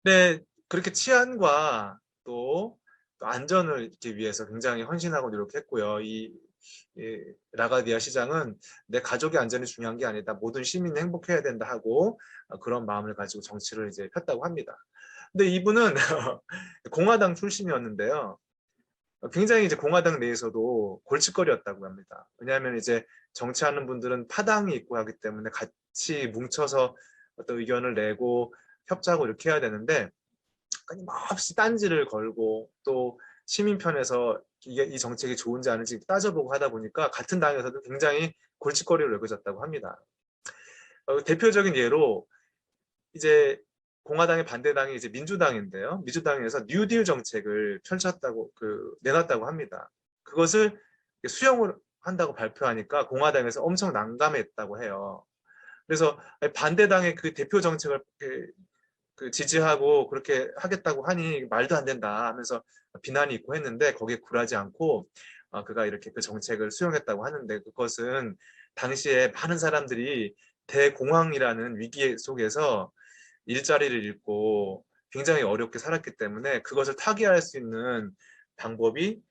네, 그렇게 치안과 또 안전을 이렇게 위해서 굉장히 헌신하고 노력했고요. 이 라가디아 시장은 내 가족의 안전이 중요한 게 아니다. 모든 시민이 행복해야 된다 하고 그런 마음을 가지고 정치를 이제 폈다고 합니다. 근데 이분은 공화당 출신이었는데요. 굉장히 이제 공화당 내에서도 골칫거리였다고 합니다. 왜냐하면 이제 정치하는 분들은 파당이 있고 하기 때문에 같이 뭉쳐서 어떤 의견을 내고 협조하고 이렇게 해야 되는데 끊임없이 딴지를 걸고 또 시민 편에서 이 정책이 좋은지 아닌지 따져보고 하다 보니까 같은 당에서도 굉장히 골칫거리로 여겨졌다고 합니다. 대표적인 예로 이제 공화당의 반대당이 이제 민주당인데요. 민주당에서 뉴딜 정책을 펼쳤다고 내놨다고 합니다. 그것을 수용을 한다고 발표하니까 공화당에서 엄청 난감했다고 해요. 그래서 반대당의 그 대표 정책을 지지하고 그렇게 하겠다고 하니 말도 안 된다 하면서 비난이 있고 했는데 거기에 굴하지 않고 그가 이렇게 그 정책을 수용했다고 하는데 그것은 당시에 많은 사람들이 대공황이라는 위기 속에서 일자리를 잃고 굉장히 어렵게 살았기 때문에 그것을 타개할 수 있는 방법이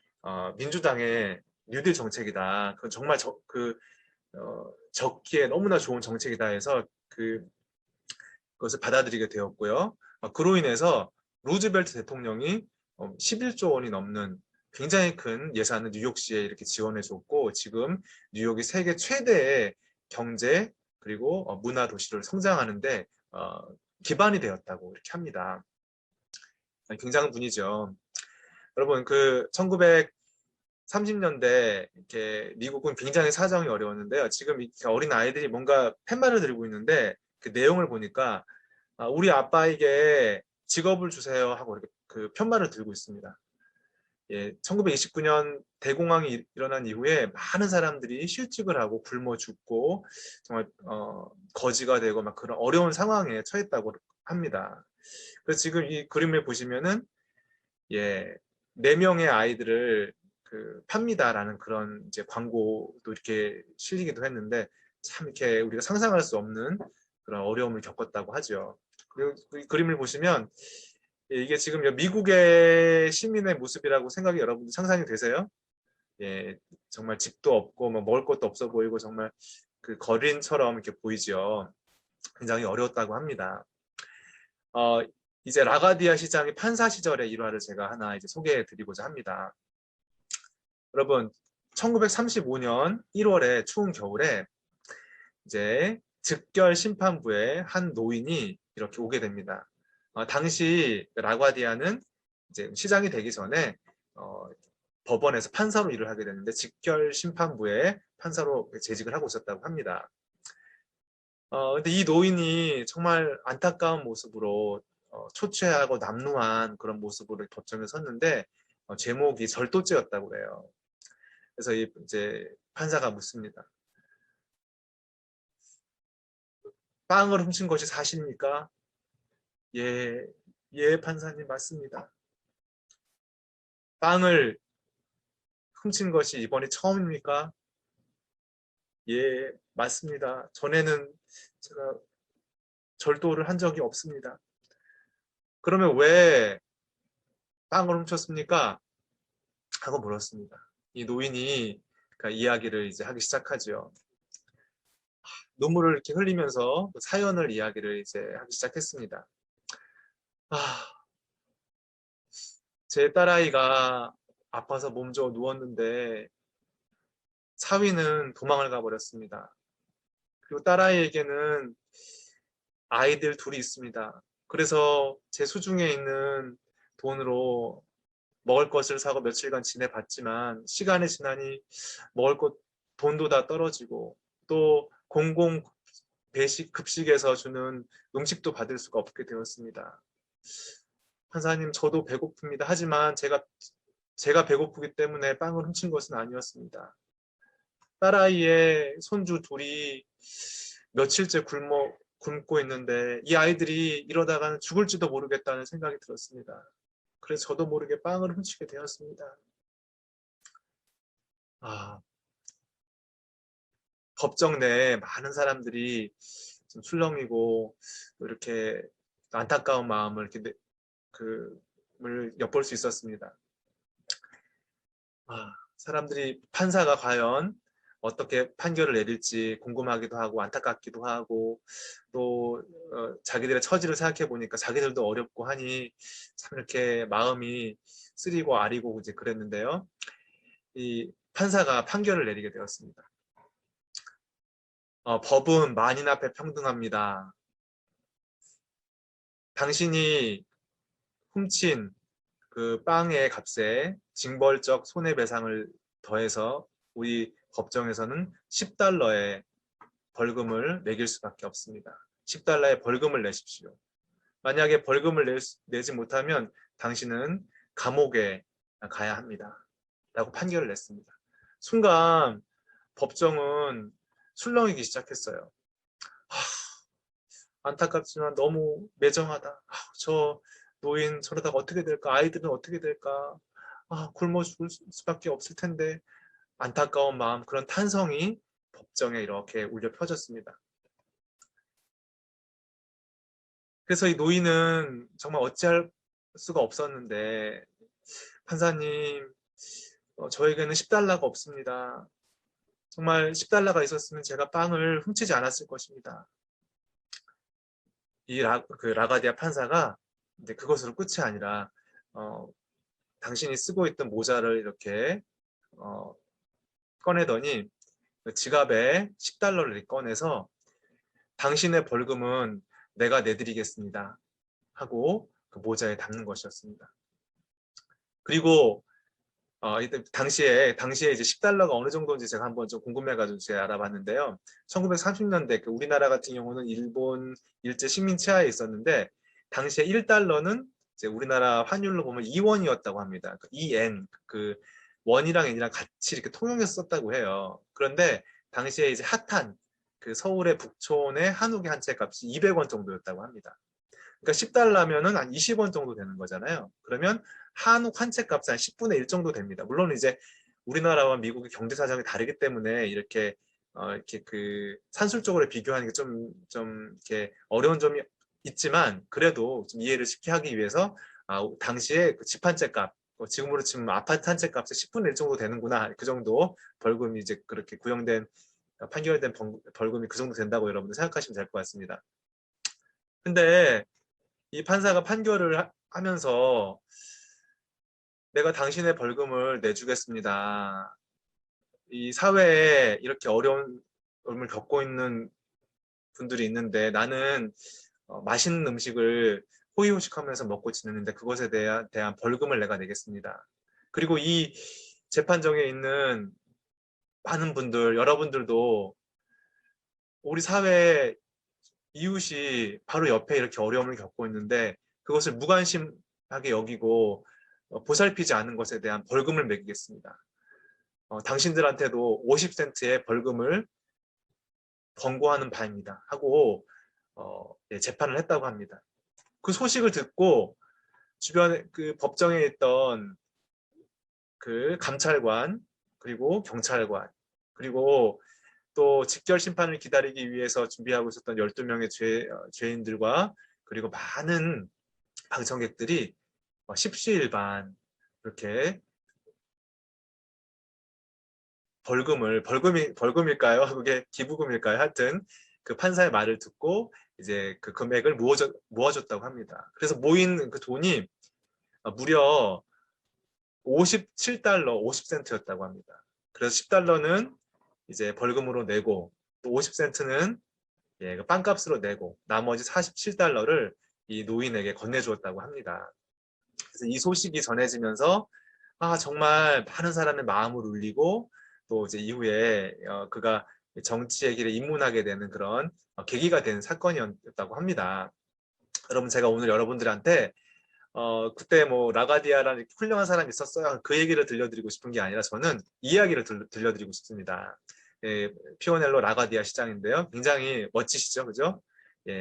민주당의 뉴딜 정책이다. 그건 정말 적기에 너무나 좋은 정책이다 해서 그것을 받아들이게 되었고요. 그로 인해서 루즈벨트 대통령이 11조 원이 넘는 굉장히 큰 예산을 뉴욕시에 이렇게 지원해 줬고 지금 뉴욕이 세계 최대의 경제 그리고 문화 도시를 성장하는데 기반이 되었다고 이렇게 합니다. 굉장한 분이죠. 여러분 1930년대 이렇게 미국은 굉장히 사정이 어려웠는데요. 지금 어린 아이들이 뭔가 팻말을 들고 있는데 그 내용을 보니까 우리 아빠에게 직업을 주세요 하고 이렇게 그 편말을 들고 있습니다. 예, 1929년 대공황이 일어난 이후에 많은 사람들이 실직을 하고 굶어 죽고 정말 거지가 되고 막 그런 어려운 상황에 처했다고 합니다. 그래서 지금 이 그림을 보시면은 4명의 아이들을 팝니다라는 그런 이제 광고도 이렇게 실리기도 했는데 참 이렇게 우리가 상상할 수 없는 그런 어려움을 겪었다고 하죠. 그리고 이 그림을 보시면 이게 지금 미국의 시민의 모습이라고 생각이 여러분들 상상이 되세요? 예, 정말 집도 없고 뭐 먹을 것도 없어 보이고 정말 그 거린처럼 이렇게 보이죠. 굉장히 어려웠다고 합니다. 이제 라가디아 시장의 판사 시절의 일화를 제가 하나 이제 소개해 드리고자 합니다. 여러분 1935년 1월에 추운 겨울에 이제 즉결 심판부의 한 노인이 이렇게 오게 됩니다. 당시 라과디아는 이제 시장이 되기 전에 법원에서 판사로 일을 하게 됐는데 직결 심판부의 판사로 재직을 하고 있었다고 합니다. 근데 이 노인이 정말 안타까운 모습으로 초췌하고 남루한 그런 모습으로 법정에 섰는데 제목이 절도죄였다고 그래요. 그래서 이제 판사가 묻습니다. 빵을 훔친 것이 사실입니까? 예, 예, 판사님 맞습니다. 빵을 훔친 것이 이번이 처음입니까? 예, 맞습니다. 전에는 제가 절도를 한 적이 없습니다. 그러면 왜 빵을 훔쳤습니까? 하고 물었습니다. 이 노인이 그러니까 이야기를 이제 하기 시작하죠. 눈물을 이렇게 흘리면서 사연을 이야기를 이제 하기 시작했습니다. 제 딸아이가 아파서 몸져 누웠는데 사위는 도망을 가버렸습니다. 그리고 딸아이에게는 아이들 둘이 있습니다. 그래서 제 수중에 있는 돈으로 먹을 것을 사고 며칠간 지내봤지만 시간이 지나니 먹을 것 돈도 다 떨어지고 또 공공 배식 급식에서 주는 음식도 받을 수가 없게 되었습니다. 판사님, 저도 배고픕니다. 하지만 제가 배고프기 때문에 빵을 훔친 것은 아니었습니다. 딸아이의 손주 둘이 며칠째 굶고 있는데 이 아이들이 이러다가는 죽을지도 모르겠다는 생각이 들었습니다. 그래서 저도 모르게 빵을 훔치게 되었습니다. 법정 내에 많은 사람들이 좀 술렁이고 이렇게 안타까운 마음을 이렇게 엿볼 수 있었습니다. 사람들이 판사가 과연 어떻게 판결을 내릴지 궁금하기도 하고 안타깝기도 하고 또 자기들의 처지를 생각해 보니까 자기들도 어렵고 하니 참 이렇게 마음이 쓰리고 아리고 이제 그랬는데요. 이 판사가 판결을 내리게 되었습니다. 법은 만인 앞에 평등합니다. 당신이 훔친 그 빵의 값에 징벌적 손해배상을 더해서 우리 법정에서는 10달러의 벌금을 매길 수밖에 없습니다. 10달러의 벌금을 내십시오. 만약에 벌금을 내지 못하면 당신은 감옥에 가야 합니다. 라고 판결을 냈습니다. 순간 법정은 술렁이기 시작했어요. 안타깝지만 너무 매정하다. 저 노인 저러다가 어떻게 될까? 아이들은 어떻게 될까? 굶어 죽을 수밖에 없을 텐데. 안타까운 마음, 그런 탄성이 법정에 이렇게 울려 퍼졌습니다. 그래서 이 노인은 정말 어찌할 수가 없었는데 판사님, 저에게는 10달러가 없습니다. 정말 10달러가 있었으면 제가 빵을 훔치지 않았을 것입니다. 이 라가디아 판사가 이제 그것으로 끝이 아니라 당신이 쓰고 있던 모자를 이렇게 꺼내더니 지갑에 10달러를 꺼내서 당신의 벌금은 내가 내드리겠습니다 하고 그 모자에 담는 것이었습니다. 그리고 당시에 이제 10달러가 어느 정도인지 제가 한번 좀 궁금해가지고 제가 알아봤는데요. 1930년대 우리나라 같은 경우는 일본 일제 식민 치하에 있었는데 당시에 1달러는 이제 우리나라 환율로 보면 2원이었다고 합니다. 그 2엔 원이랑 엔이랑 같이 이렇게 통용해서 썼다고 해요. 그런데 당시에 이제 핫한 서울의 북촌의 한옥의 한 채 값이 200원 정도였다고 합니다. 그러니까 10달러면은 한 20원 정도 되는 거잖아요. 그러면 한옥 한 채 값이 한 10분의 1 정도 됩니다. 물론 이제 우리나라와 미국의 경제 사정이 다르기 때문에 이렇게 산술적으로 비교하는 게 좀 이렇게 어려운 점이 있지만 그래도 좀 이해를 쉽게 하기 위해서 당시에 집 한 채 값, 지금으로 치면 아파트 한 채 값의 10분의 1 정도 되는구나. 그 정도 벌금이 이제 그렇게 판결된 벌금이 그 정도 된다고 여러분들 생각하시면 될 것 같습니다. 근데 이 판사가 판결을 하면서 내가 당신의 벌금을 내주겠습니다. 이 사회에 이렇게 어려움을 겪고 있는 분들이 있는데 나는 맛있는 음식을 호의호식하면서 먹고 지내는데 그것에 대한 벌금을 내가 내겠습니다. 그리고 이 재판정에 있는 많은 분들, 여러분들도 우리 사회 이웃이 바로 옆에 이렇게 어려움을 겪고 있는데 그것을 무관심하게 여기고 보살피지 않은 것에 대한 벌금을 매기겠습니다. 당신들한테도 50센트의 벌금을 권고하는 바입니다. 하고 재판을 했다고 합니다. 그 소식을 듣고 주변에 그 법정에 있던 그 감찰관 그리고 경찰관 그리고 또 직결 심판을 기다리기 위해서 준비하고 있었던 12명의 죄인들과 그리고 많은 방청객들이 십시일반 이렇게 벌금일까요? 그게 기부금일까요? 하여튼 그 판사의 말을 듣고 이제 그 금액을 모아줬다고 합니다. 그래서 모인 그 돈이 무려 57달러 50센트였다고 합니다. 그래서 10달러는 이제 벌금으로 내고 또 50센트는 그 빵값으로 내고 나머지 47달러를 이 노인에게 건네주었다고 합니다. 그래서 이 소식이 전해지면서 정말 많은 사람의 마음을 울리고 또 이제 이후에 그가 정치의 길에 입문하게 되는 그런 계기가 된 사건이었다고 합니다. 여러분 제가 오늘 여러분들한테 그때 뭐 라가디아라는 훌륭한 사람이 있었어요. 그 얘기를 들려드리고 싶은 게 아니라 저는 이야기를 들려드리고 싶습니다. 피오넬로 라가디아 시장인데요. 굉장히 멋지시죠, 그죠?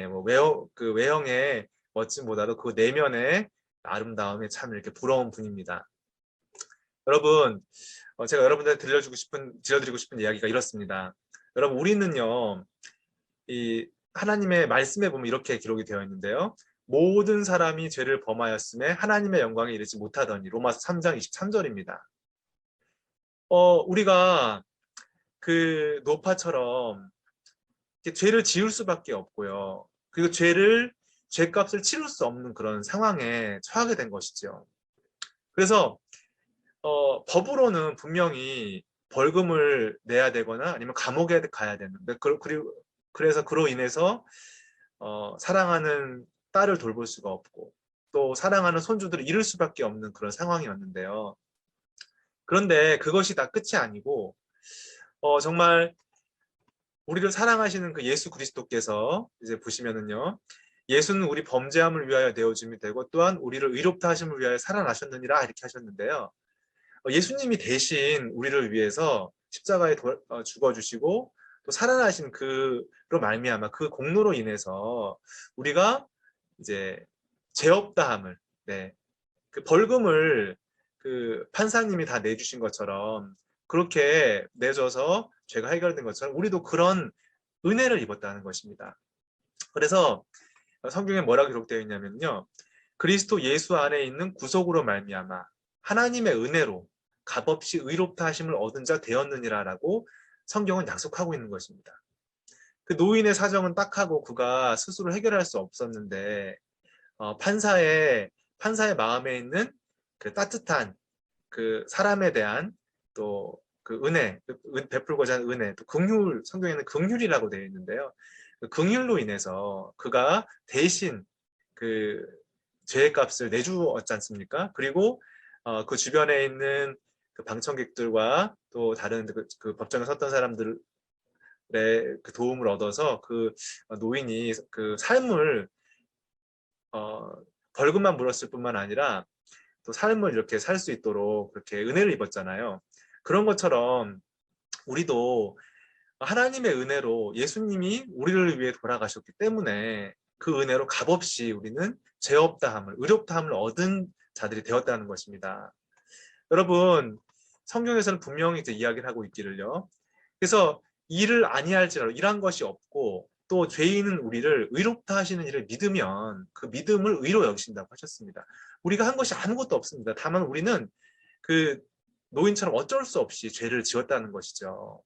뭐 그 외형의 멋짐보다도 그 내면의 아름다움에 참 이렇게 부러운 분입니다. 여러분, 제가 여러분들한테 들려드리고 싶은 이야기가 이렇습니다. 여러분, 우리는요, 이 하나님의 말씀에 보면 이렇게 기록이 되어 있는데요. 모든 사람이 죄를 범하였음에 하나님의 영광에 이르지 못하더니 로마서 3장 23절입니다. 우리가 그 노파처럼 죄를 지을 수밖에 없고요. 그리고 죄값을 치를 수 없는 그런 상황에 처하게 된 것이죠. 그래서 법으로는 분명히 벌금을 내야 되거나 아니면 감옥에 가야 되는데 그래서 그로 인해서 사랑하는 딸을 돌볼 수가 없고 또 사랑하는 손주들을 잃을 수밖에 없는 그런 상황이었는데요. 그런데 그것이 다 끝이 아니고 정말 우리를 사랑하시는 그 예수 그리스도께서 이제 보시면은요. 예수는 우리 범죄함을 위하여 내어줌이 되고 또한 우리를 의롭다 하심을 위하여 살아나셨느니라 이렇게 하셨는데요. 예수님이 대신 우리를 위해서 십자가에 죽어주시고 또 살아나신 그로 말미암아 그 공로로 인해서 우리가 이제 죄 없다함을 그 벌금을 그 판사님이 다 내주신 것처럼 그렇게 내줘서 죄가 해결된 것처럼 우리도 그런 은혜를 입었다는 것입니다. 그래서 성경에 뭐라고 기록되어 있냐면요. 그리스도 예수 안에 있는 구속으로 말미암아 하나님의 은혜로 값없이 의롭다 하심을 얻은 자 되었느니라라고 성경은 약속하고 있는 것입니다. 그 노인의 사정은 딱하고 그가 스스로 해결할 수 없었는데 판사의 마음에 있는 그 따뜻한 그 사람에 대한 또 그 은혜, 베풀고자 하는 은혜, 또 긍휼, 성경에는 긍휼이라고 되어 있는데요. 그 긍휼로 인해서 그가 대신 그 죄의 값을 내주었지 않습니까? 그리고 그 주변에 있는 그 방청객들과 또 다른 그 법정에 섰던 사람들의 그 도움을 얻어서 그 노인이 그 삶을 벌금만 물었을 뿐만 아니라 또 삶을 이렇게 살 수 있도록 그렇게 은혜를 입었잖아요. 그런 것처럼 우리도 하나님의 은혜로 예수님이 우리를 위해 돌아가셨기 때문에 그 은혜로 값없이 우리는 죄 없다함을, 의롭다함을 얻은 자들이 되었다는 것입니다. 여러분, 성경에서는 분명히 이제 이야기를 하고 있기를요. 그래서 일을 아니할지라도 일한 것이 없고 또 죄인은 우리를 의롭다 하시는 일을 믿으면 그 믿음을 의로 여기신다고 하셨습니다. 우리가 한 것이 아무것도 없습니다. 다만 우리는 그 노인처럼 어쩔 수 없이 죄를 지었다는 것이죠.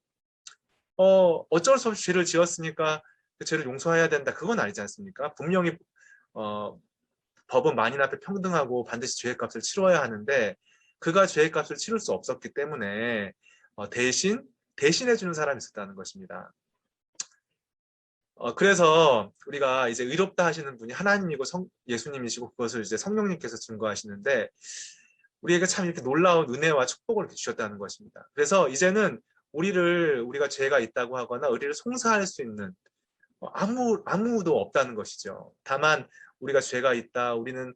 어쩔 수 없이 죄를 지었으니까 그 죄를 용서해야 된다. 그건 아니지 않습니까? 분명히 법은 만인 앞에 평등하고 반드시 죄의 값을 치러야 하는데 그가 죄의 값을 치를 수 없었기 때문에 대신해 주는 사람이 있었다는 것입니다. 그래서 우리가 이제 의롭다 하시는 분이 하나님이고 예수님이시고 그것을 이제 성령님께서 증거하시는데 우리에게 참 이렇게 놀라운 은혜와 축복을 이렇게 주셨다는 것입니다. 그래서 이제는 우리가 죄가 있다고 하거나 우리를 송사할 수 있는 아무도 없다는 것이죠. 다만 우리가 죄가 있다, 우리는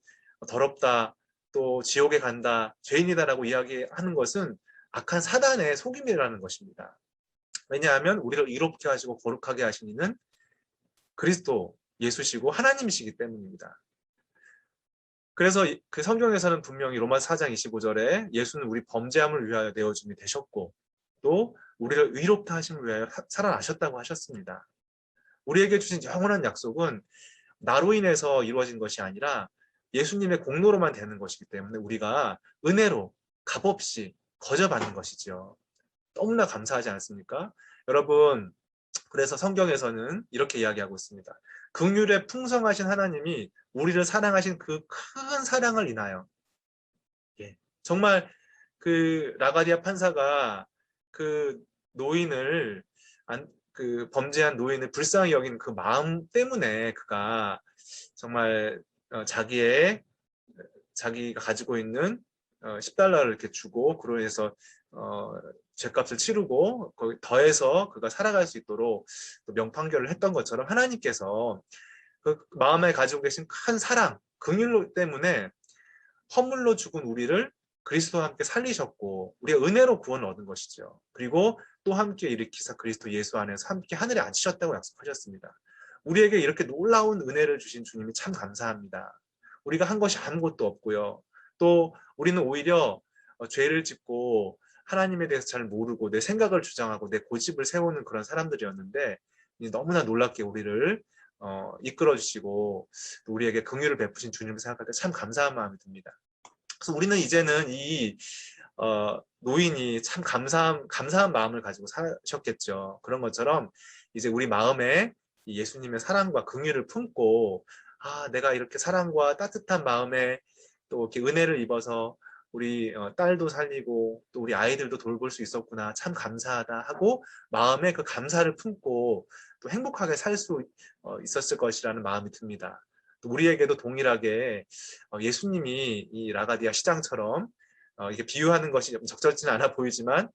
더럽다, 또 지옥에 간다, 죄인이다라고 이야기하는 것은 악한 사단의 속임이라는 것입니다. 왜냐하면 우리를 이롭게 하시고 거룩하게 하신 이는 그리스도 예수시고 하나님이시기 때문입니다. 그래서 그 성경에서는 분명히 로마서 4장 25절에 예수는 우리 범죄함을 위하여 내어줌이 되셨고 또 우리를 의롭다 하심을 위하여 살아나셨다고 하셨습니다. 우리에게 주신 영원한 약속은 나로 인해서 이루어진 것이 아니라 예수님의 공로로만 되는 것이기 때문에 우리가 은혜로 값없이 거저받는 것이죠. 너무나 감사하지 않습니까? 여러분, 그래서 성경에서는 이렇게 이야기하고 있습니다. 긍휼에 풍성하신 하나님이 우리를 사랑하신 그 큰 사랑을 인하여 정말 그 라가디아 판사가 그 노인을 그 범죄한 노인을 불쌍히 여기는 그 마음 때문에 그가 정말 자기가 가지고 있는 10달러를 이렇게 주고 그로 인해서 죄값을 치르고 거기 더해서 그가 살아갈 수 있도록 또 명판결을 했던 것처럼 하나님께서 그 마음에 가지고 계신 큰 사랑, 긍휼 때문에 허물로 죽은 우리를 그리스도와 함께 살리셨고 우리가 은혜로 구원을 얻은 것이죠. 그리고 또 함께 일으키사 그리스도 예수 안에서 함께 하늘에 앉히셨다고 약속하셨습니다. 우리에게 이렇게 놀라운 은혜를 주신 주님이 참 감사합니다. 우리가 한 것이 아무것도 없고요. 또 우리는 오히려 죄를 짓고 하나님에 대해서 잘 모르고 내 생각을 주장하고 내 고집을 세우는 그런 사람들이었는데 너무나 놀랍게 우리를 이끌어 주시고 우리에게 긍휼을 베푸신 주님을 생각할 때 참 감사한 마음이 듭니다. 그래서 우리는 이제는 이 노인이 참 감사한 마음을 가지고 사셨겠죠. 그런 것처럼 이제 우리 마음에 이 예수님의 사랑과 긍휼을 품고 내가 이렇게 사랑과 따뜻한 마음에 또 이렇게 은혜를 입어서 우리 딸도 살리고 또 우리 아이들도 돌볼 수 있었구나 참 감사하다 하고 마음에 그 감사를 품고 또 행복하게 살 수 있었을 것이라는 마음이 듭니다. 또 우리에게도 동일하게 예수님이 이 라가디아 시장처럼 이게 비유하는 것이 적절치는 않아 보이지만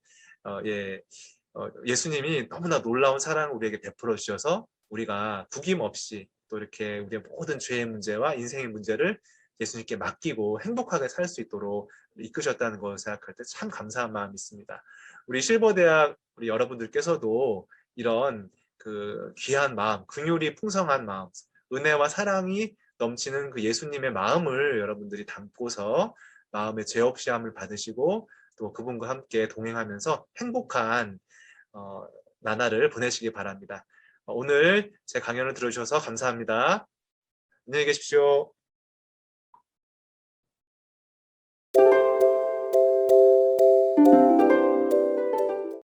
예수님이 너무나 놀라운 사랑을 우리에게 베풀어 주셔서 우리가 구김없이 또 이렇게 우리의 모든 죄의 문제와 인생의 문제를 예수님께 맡기고 행복하게 살 수 있도록 이끄셨다는 것을 생각할 때 참 감사한 마음이 있습니다. 우리 실버대학 우리 여러분들께서도 이런 그 귀한 마음, 긍휼이 풍성한 마음, 은혜와 사랑이 넘치는 그 예수님의 마음을 여러분들이 담고서 마음의 죄 없이 함을 받으시고 또 그분과 함께 동행하면서 행복한 나날을 보내시기 바랍니다. 오늘 제 강연을 들어주셔서 감사합니다. 안녕히 계십시오.